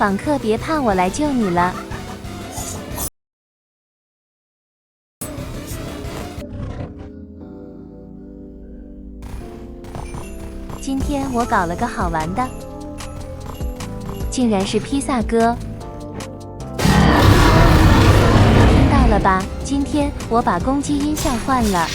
访客别怕，我来救你了。今天我搞了个好玩的，竟然是披萨哥。听到了吧？今天我把攻击音效换了。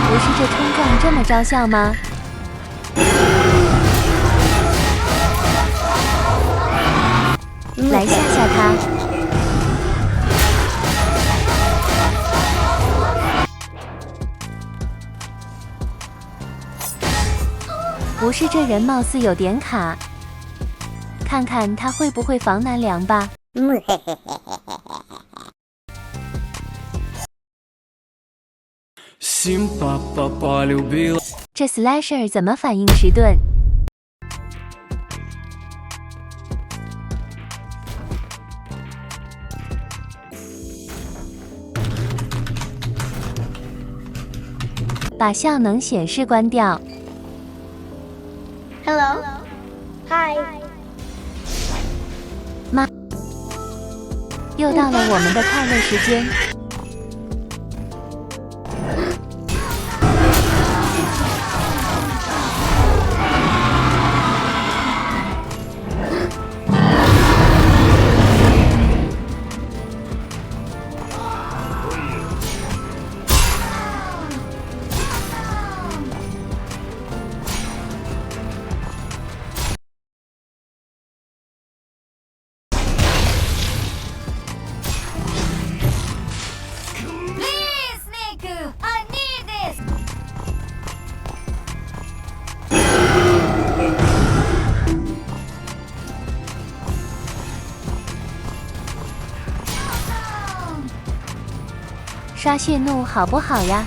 不是这冲撞这么招效吗？来吓吓他！不是这人貌似有点卡，看看他会不会防南梁吧。这 slasher 怎么反应迟钝？把效能显示关掉。Hello. Hi. 妈，又到了我们的快乐时间。 刷血怒好不好呀？